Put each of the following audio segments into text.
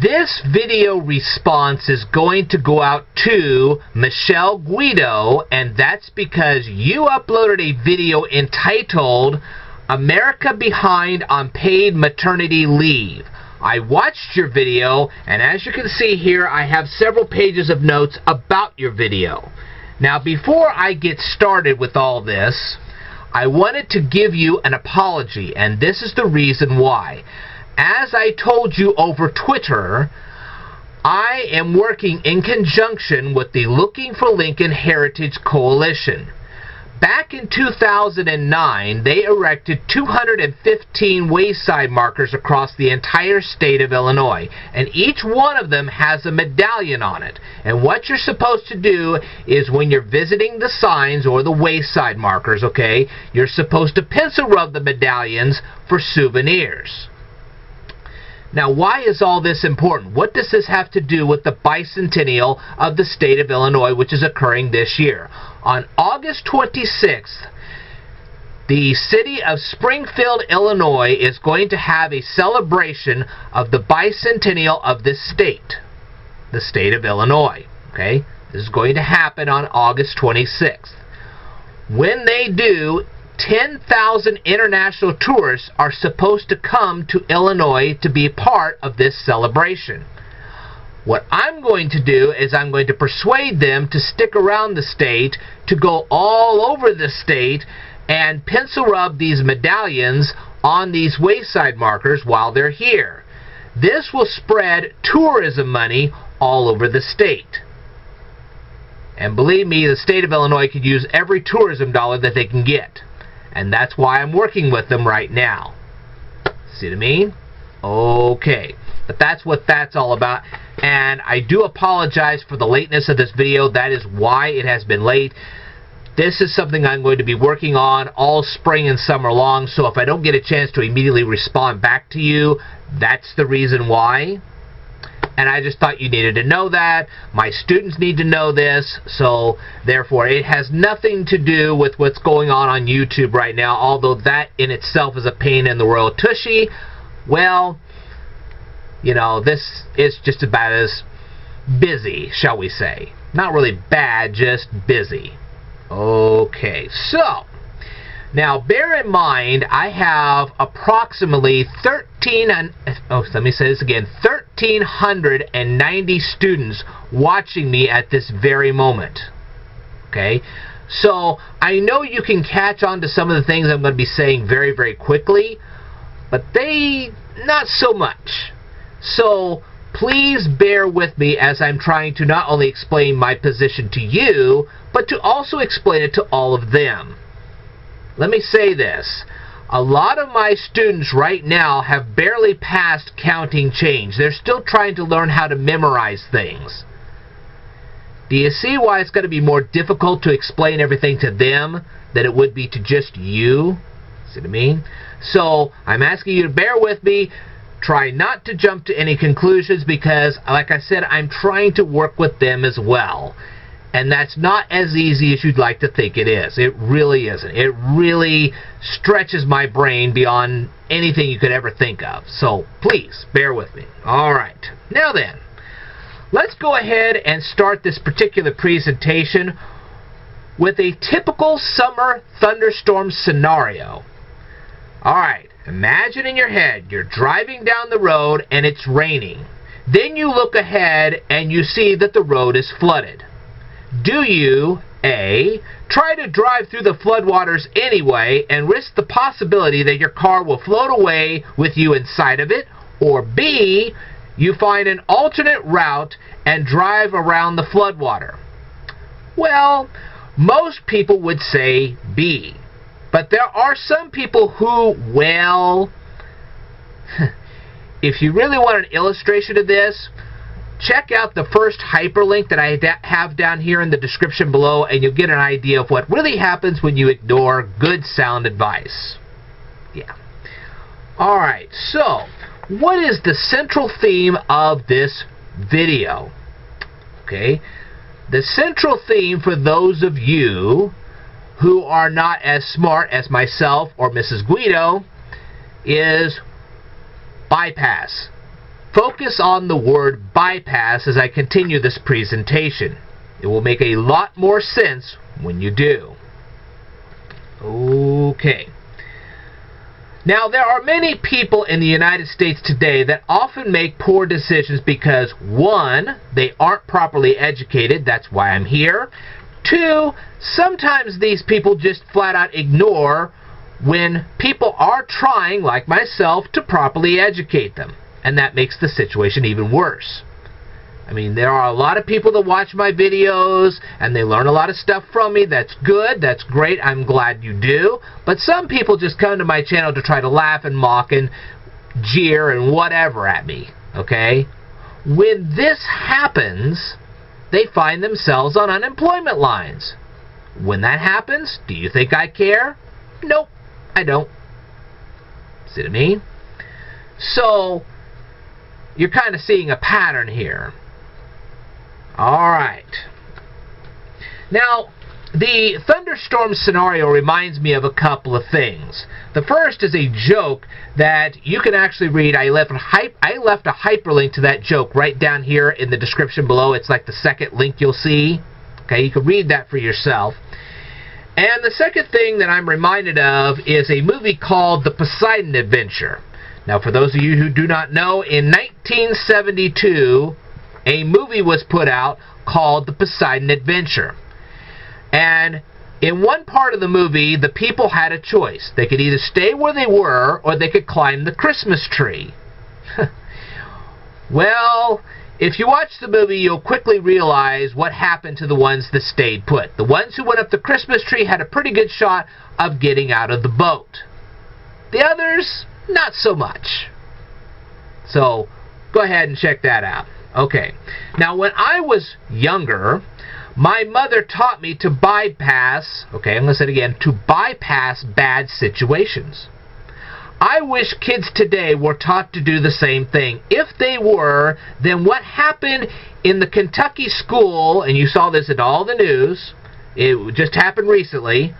This video response is going to go out to Michelle Guido, and that's because you uploaded a video entitled America Behind on Paid Maternity Leave. I watched your video, and as you can see here, I have several pages of notes about your video. Now, before I get started with all this, I wanted to give you an apology, and this is the reason why. As I told you over Twitter, I am working in conjunction with the Looking for Lincoln Heritage Coalition. Back in 2009, they erected 215 wayside markers across the entire state of Illinois, and each one of them has a medallion on it. And what you're supposed to do is when you're visiting the signs or the wayside markers, okay, you're supposed to pencil rub the medallions for souvenirs. Now, why is all this important? What does this have to do with the bicentennial of the state of Illinois, which is occurring this year? On August 26th, the city of Springfield, Illinois is going to have a celebration of the bicentennial of this state, the state of Illinois. Okay? This is going to happen on August 26th. When they do, 10,000 international tourists are supposed to come to Illinois to be part of this celebration. What I'm going to do is I'm going to persuade them to stick around the state, to go all over the state and pencil rub these medallions on these wayside markers while they're here. This will spread tourism money all over the state. And believe me, the state of Illinois could use every tourism dollar that they can get. And that's why I'm working with them right now. See what I mean? Okay. But that's what that's all about. And I do apologize for the lateness of this video. That is why it has been late. This is something I'm going to be working on all spring and summer long. So if I don't get a chance to immediately respond back to you, that's the reason why. And I just thought you needed to know that. My students need to know this. So, therefore, it has nothing to do with what's going on YouTube right now. Although that in itself is a pain in the royal tushy. Well, you know, this is just about as busy, shall we say. Not really bad, just busy. Okay, so now bear in mind I have approximately 1,390 students watching me at this very moment. Okay, so I know you can catch on to some of the things I'm going to be saying very, very quickly, but they not so much. So please bear with me as I'm trying to not only explain my position to you, but to also explain it to all of them. Let me say this. A lot of my students right now have barely passed counting change. They're still trying to learn how to memorize things. Do you see why it's going to be more difficult to explain everything to them than it would be to just you? See what I mean? So, I'm asking you to bear with me. Try not to jump to any conclusions because, like I said, I'm trying to work with them as well. And that's not as easy as you'd like to think it is. It really isn't. It really stretches my brain beyond anything you could ever think of. So please, bear with me. Alright. Now then, let's go ahead and start this particular presentation with a typical summer thunderstorm scenario. Alright, imagine in your head you're driving down the road and it's raining. Then you look ahead and you see that the road is flooded. Do you, A, try to drive through the floodwaters anyway and risk the possibility that your car will float away with you inside of it? Or B, you find an alternate route and drive around the floodwater? Well, most people would say B. But there are some people who, well, if you really want an illustration of this, check out the first hyperlink that I have down here in the description below, and you'll get an idea of what really happens when you ignore good sound advice. Yeah. Alright, so, what is the central theme of this video? Okay, the central theme for those of you who are not as smart as myself or Mrs. Guido is bypass. Focus on the word bypass as I continue this presentation. It will make a lot more sense when you do. Okay. Now, there are many people in the United States today that often make poor decisions because, 1, they aren't properly educated. That's why I'm here. 2, sometimes these people just flat out ignore when people are trying, like myself, to properly educate them. And that makes the situation even worse. I mean, there are a lot of people that watch my videos and they learn a lot of stuff from me. That's good. That's great. I'm glad you do. But some people just come to my channel to try to laugh and mock and jeer and whatever at me. Okay? When this happens, they find themselves on unemployment lines. When that happens, do you think I care? Nope, I don't. See what I mean? So, you're kind of seeing a pattern here. Alright. Now, the thunderstorm scenario reminds me of a couple of things. The first is a joke that you can actually read. I left a hyperlink to that joke right down here in the description below. It's like the second link you'll see. Okay, you can read that for yourself. And the second thing that I'm reminded of is a movie called The Poseidon Adventure. Now, for those of you who do not know, in 1972, a movie was put out called The Poseidon Adventure. And in one part of the movie, the people had a choice. They could either stay where they were, or they could climb the Christmas tree. Well, if you watch the movie, you'll quickly realize what happened to the ones that stayed put. The ones who went up the Christmas tree had a pretty good shot of getting out of the boat. The others, not so much. So, go ahead and check that out. Okay. Now, when I was younger, my mother taught me to bypass, okay, I'm going to say it again, to bypass bad situations. I wish kids today were taught to do the same thing. If they were, then what happened in the Kentucky school, and you saw this in all the news, it just happened recently,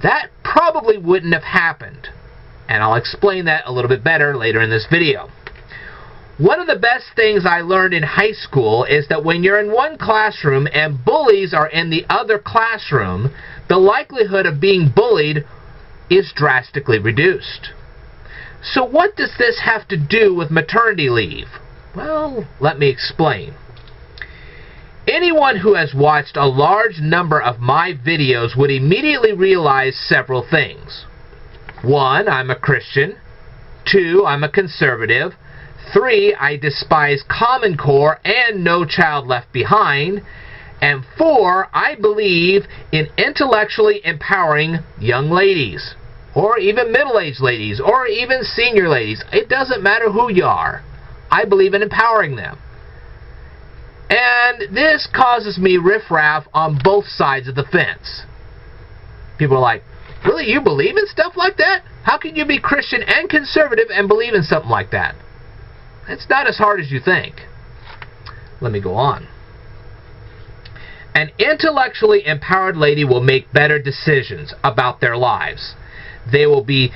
that probably wouldn't have happened. And I'll explain that a little bit better later in this video. One of the best things I learned in high school is that when you're in one classroom and bullies are in the other classroom, the likelihood of being bullied is drastically reduced. So what does this have to do with maternity leave? Well, let me explain. Anyone who has watched a large number of my videos would immediately realize several things. 1, I'm a Christian. 2, I'm a conservative. 3, I despise Common Core and No Child Left Behind. And 4, I believe in intellectually empowering young ladies, or even middle-aged ladies, or even senior ladies. It doesn't matter who you are. I believe in empowering them. And this causes me riffraff on both sides of the fence. People are like, really, you believe in stuff like that? How can you be Christian and conservative and believe in something like that? It's not as hard as you think. Let me go on. An intellectually empowered lady will make better decisions about their lives. They will be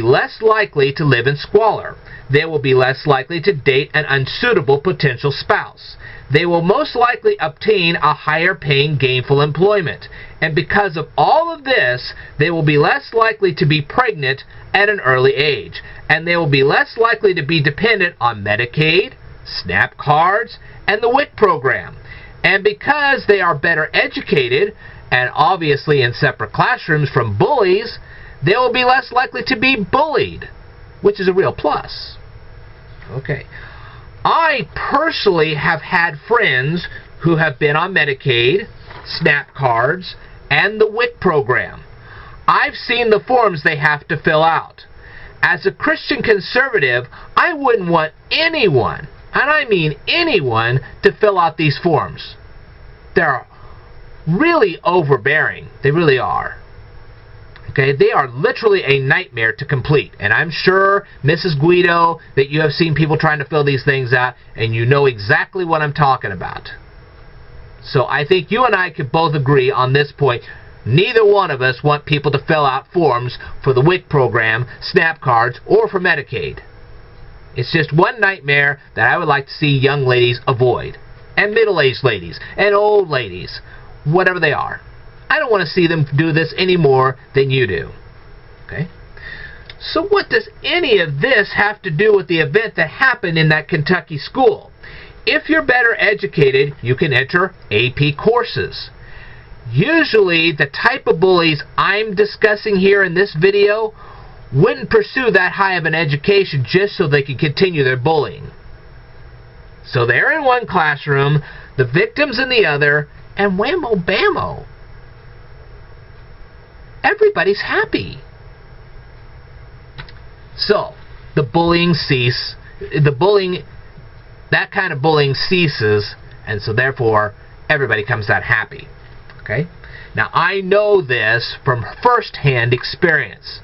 less likely to live in squalor. They will be less likely to date an unsuitable potential spouse. They will most likely obtain a higher paying gainful employment. And because of all of this, they will be less likely to be pregnant at an early age. And they will be less likely to be dependent on Medicaid, SNAP cards, and the WIC program. And because they are better educated, and obviously in separate classrooms from bullies, they will be less likely to be bullied, which is a real plus. Okay. I personally have had friends who have been on Medicaid, SNAP cards, and the WIC program. I've seen the forms they have to fill out. As a Christian conservative, I wouldn't want anyone, and I mean anyone, to fill out these forms. They're really overbearing. They really are. Okay, they are literally a nightmare to complete. And I'm sure, Mrs. Guido, that you have seen people trying to fill these things out, and you know exactly what I'm talking about. So I think you and I could both agree on this point. Neither one of us want people to fill out forms for the WIC program, SNAP cards, or for Medicaid. It's just one nightmare that I would like to see young ladies avoid. And middle-aged ladies. And old ladies. Whatever they are. I don't want to see them do this any more than you do. Okay? So what does any of this have to do with the event that happened in that Kentucky school? If you're better educated, you can enter AP courses. Usually, the type of bullies I'm discussing here in this video wouldn't pursue that high of an education just so they could continue their bullying. So they're in one classroom, the victim's in the other, and whammo bammo. Everybody's happy. So, the bullying that kind of bullying ceases, and so therefore, everybody comes out happy. Okay? Now, I know this from first-hand experience.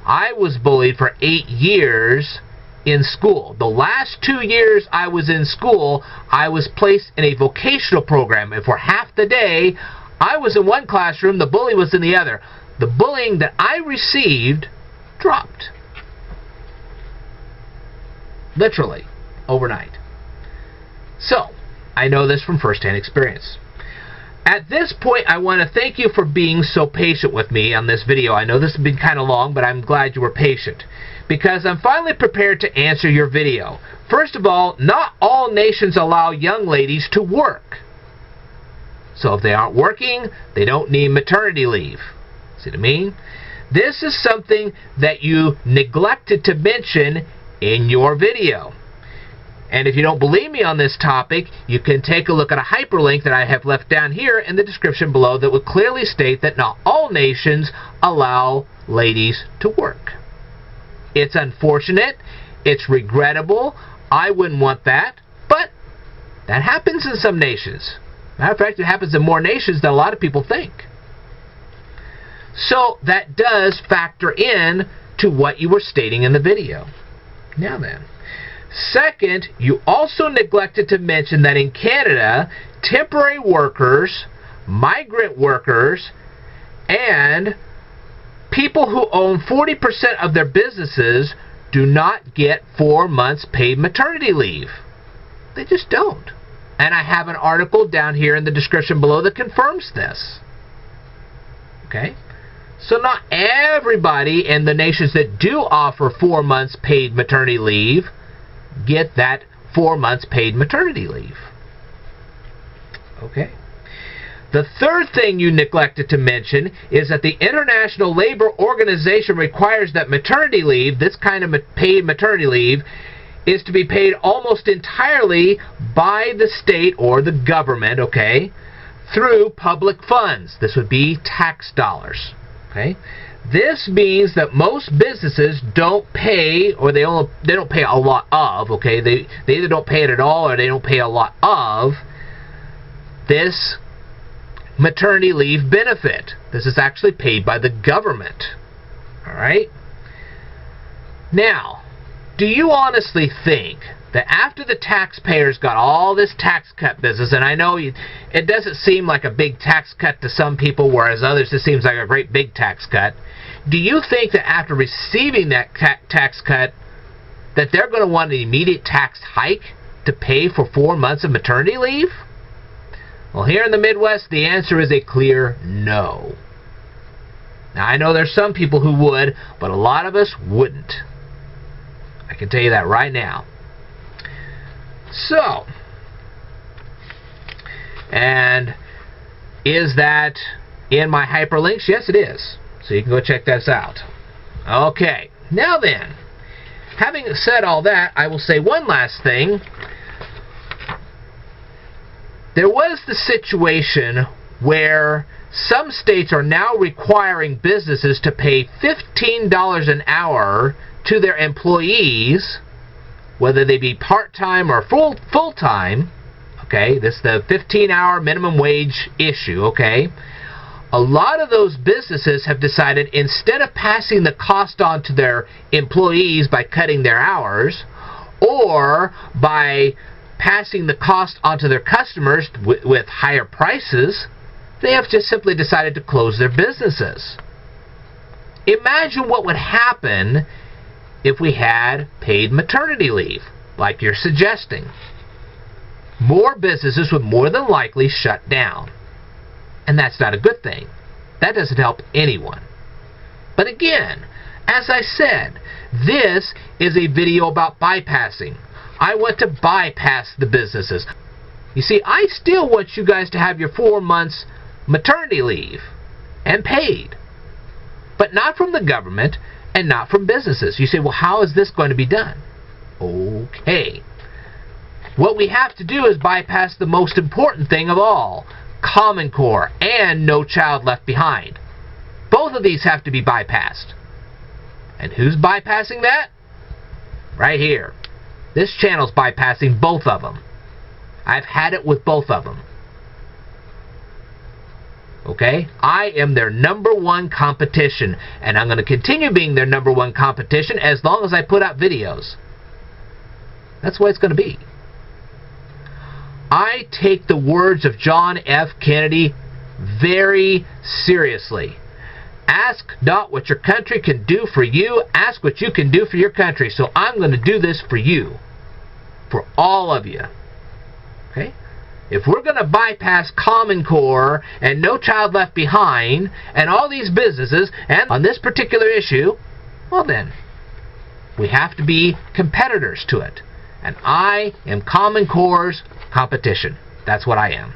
I was bullied for 8 years in school. The last 2 years I was in school, I was placed in a vocational program, and for half the day, I was in one classroom, the bully was in the other. The bullying that I received dropped. Literally, overnight. So, I know this from first-hand experience. At this point, I want to thank you for being so patient with me on this video. I know this has been kind of long, but I'm glad you were patient, because I'm finally prepared to answer your video. First of all, not all nations allow young ladies to work. So if they aren't working, they don't need maternity leave. See what I mean? This is something that you neglected to mention in your video. And if you don't believe me on this topic, you can take a look at a hyperlink that I have left down here in the description below that will clearly state that not all nations allow ladies to work. It's unfortunate. It's regrettable. I wouldn't want that. But that happens in some nations. Matter of fact, it happens in more nations than a lot of people think. So that does factor in to what you were stating in the video. Now then. Second, you also neglected to mention that in Canada, temporary workers, migrant workers, and people who own 40% of their businesses do not get 4 months paid maternity leave. They just don't. And I have an article down here in the description below that confirms this. Okay? So not everybody in the nations that do offer 4 months paid maternity leave get that 4 months paid maternity leave. Okay? The third thing you neglected to mention is that the International Labor Organization requires that maternity leave, this kind of paid maternity leave, is to be paid almost entirely by the state or the government, okay, through public funds. This would be tax dollars. Okay? This means that most businesses don't pay, or they don't pay a lot of, okay? They either don't pay it at all or they don't pay a lot of this maternity leave benefit. This is actually paid by the government. Alright? Now, do you honestly think that after the taxpayers got all this tax cut business, and I know it doesn't seem like a big tax cut to some people, whereas others it seems like a great big tax cut, do you think that after receiving that tax cut that they're going to want an immediate tax hike to pay for 4 months of maternity leave? Well, here in the Midwest, the answer is a clear no. Now, I know there's some people who would, but a lot of us wouldn't. I can tell you that right now. So, and is that in my hyperlinks? Yes, it is. So you can go check this out. Okay, now then, having said all that, I will say one last thing. There was the situation where some states are now requiring businesses to pay $15 an hour to their employees, whether they be part-time or full-time. Okay, this is the 15-hour minimum wage issue, okay? A lot of those businesses have decided, instead of passing the cost on to their employees by cutting their hours, or by passing the cost onto their customers with higher prices, they have just simply decided to close their businesses. Imagine what would happen if we had paid maternity leave, like you're suggesting. More businesses would more than likely shut down. And that's not a good thing. That doesn't help anyone. But again, as I said, this is a video about bypassing. I want to bypass the businesses. You see, I still want you guys to have your 4 months maternity leave and paid. But not from the government and not from businesses. You say, well, how is this going to be done? Okay. What we have to do is bypass the most important thing of all, Common Core and No Child Left Behind. Both of these have to be bypassed. And who's bypassing that? Right here. This channel's bypassing both of them. I've had it with both of them. Okay? I am their #1 competition, and I'm going to continue being their #1 competition as long as I put out videos. That's the way it's going to be. I take the words of John F. Kennedy very seriously. Ask not what your country can do for you, ask what you can do for your country. So I'm going to do this for you, for all of you. Okay? If we're going to bypass Common Core and No Child Left Behind and all these businesses and on this particular issue, well then, we have to be competitors to it. And I am Common Core's competition. That's what I am.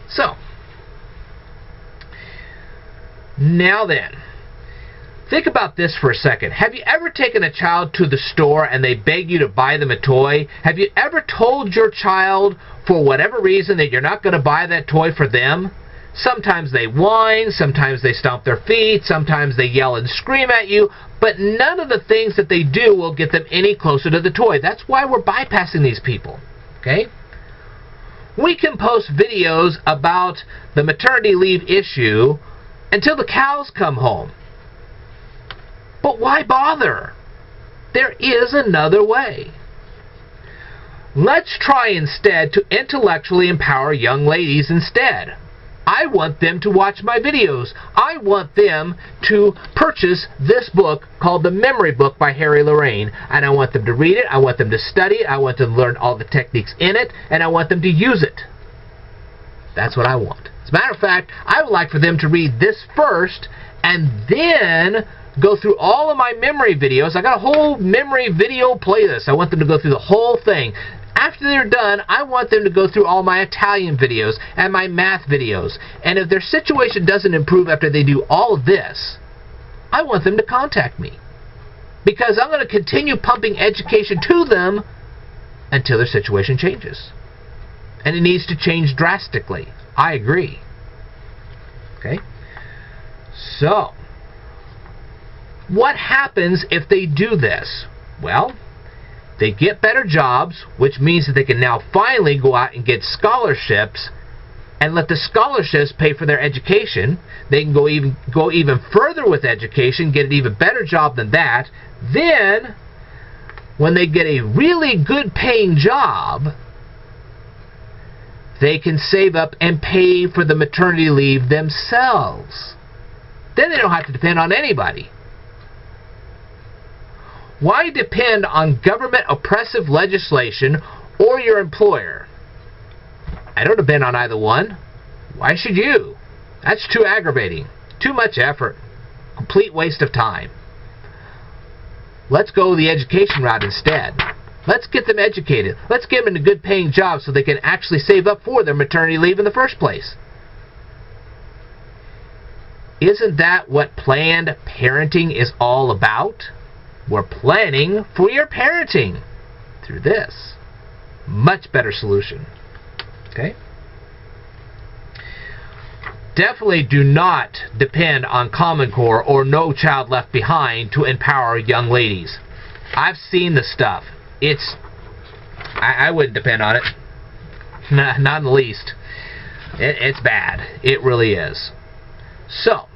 So, now then, think about this for a second. Have you ever taken a child to the store and they beg you to buy them a toy? Have you ever told your child, for whatever reason, that you're not going to buy that toy for them? Sometimes they whine, sometimes they stomp their feet, sometimes they yell and scream at you, but none of the things that they do will get them any closer to the toy. That's why we're bypassing these people. Okay? We can post videos about the maternity leave issue until the cows come home. But why bother? There is another way. Let's try instead to intellectually empower young ladies instead. I want them to watch my videos. I want them to purchase this book called The Memory Book by Harry Lorraine. And I want them to read it. I want them to study it. I want them to learn all the techniques in it. And I want them to use it. That's what I want. As a matter of fact, I would like for them to read this first and then go through all of my memory videos. I got a whole memory video playlist. I want them to go through the whole thing. After they're done, I want them to go through all my Italian videos and my math videos. And if their situation doesn't improve after they do all of this, I want them to contact me. Because I'm going to continue pumping education to them until their situation changes. And it needs to change drastically. I agree. Okay? So, what happens if they do this? Well, they get better jobs, which means that they can now finally go out and get scholarships and let the scholarships pay for their education. They can go even further with education, get an even better job than that. Then, when they get a really good paying job, they can save up and pay for the maternity leave themselves. Then they don't have to depend on anybody. Why depend on government oppressive legislation or your employer? I don't depend on either one. Why should you? That's too aggravating. Too much effort. Complete waste of time. Let's go the education route instead. Let's get them educated. Let's get them into good paying jobs so they can actually save up for their maternity leave in the first place. Isn't that what planned parenting is all about? We're planning for your parenting through this. Much better solution. Okay? Definitely do not depend on Common Core or No Child Left Behind to empower young ladies. I've seen the stuff. I wouldn't depend on it. Not in the least. It's bad. It really is. So,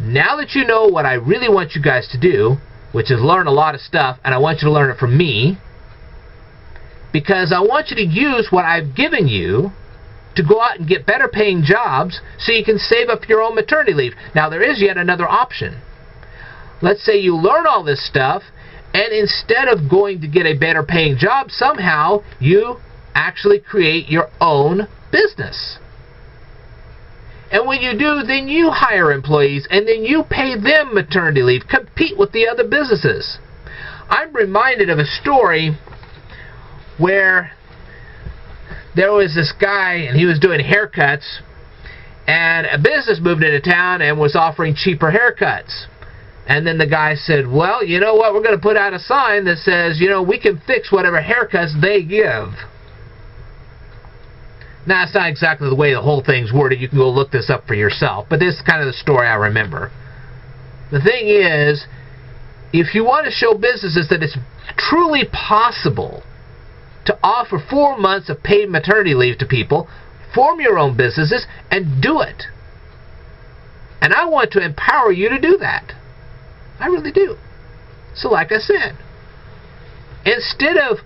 now that you know what I really want you guys to do, which is learn a lot of stuff, and I want you to learn it from me, because I want you to use what I've given you to go out and get better paying jobs so you can save up your own maternity leave. Now, there is yet another option. let's say you learn all this stuff, and instead of going to get a better paying job, somehow you actually create your own business. And when you do, then you hire employees, and then you pay them maternity leave. Compete with the other businesses. I'm reminded of a story where there was this guy, and he was doing haircuts, and a business moved into town and was offering cheaper haircuts. And then the guy said, well, you know what, we're going to put out a sign that says, you know, we can fix whatever haircuts they give. Now, it's not exactly the way the whole thing's worded. You can go look this up for yourself. But this is kind of the story I remember. The thing is, if you want to show businesses that it's truly possible to offer 4 months of paid maternity leave to people, form your own businesses and do it. And I want to empower you to do that. I really do. So like I said, instead of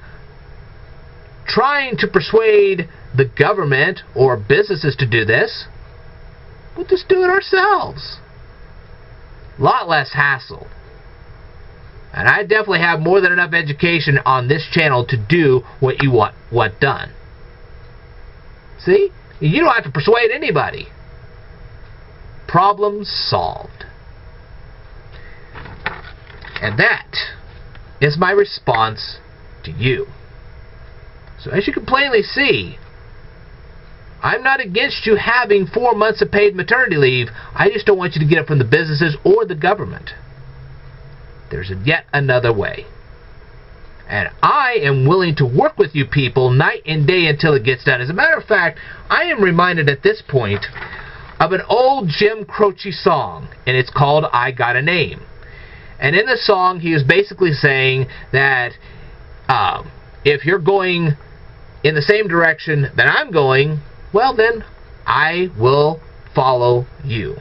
trying to persuade the government or businesses to do this, we'll just do it ourselves. A lot less hassle. And I definitely have more than enough education on this channel to do what you want done. See? You don't have to persuade anybody. Problem solved. And that is my response to you. So as you can plainly see, I'm not against you having 4 months of paid maternity leave. I just don't want you to get it from the businesses or the government. There's yet another way. And I am willing to work with you people night and day until it gets done. As a matter of fact, I am reminded at this point of an old Jim Croce song, and it's called I Got a Name. And in the song, he is basically saying that if you're going in the same direction that I'm going, well then, I will follow you.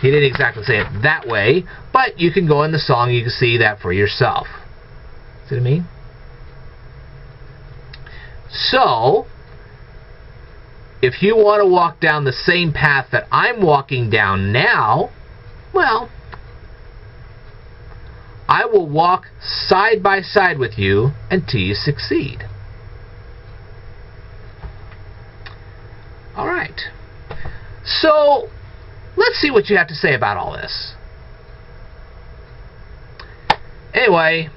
He didn't exactly say it that way, but you can go in the song, you can see that for yourself. See what I mean? So, if you want to walk down the same path that I'm walking down now, well, I will walk side by side with you until you succeed. Alright. So, let's see what you have to say about all this. Anyway,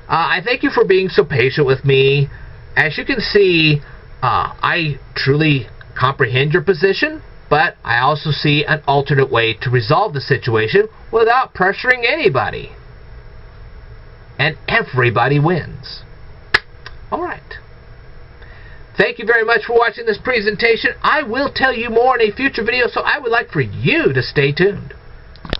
I thank you for being so patient with me. As you can see, I truly comprehend your position, but I also see an alternate way to resolve the situation without pressuring anybody. And everybody wins. Alright. Thank you very much for watching this presentation. I will tell you more in a future video, so I would like for you to stay tuned.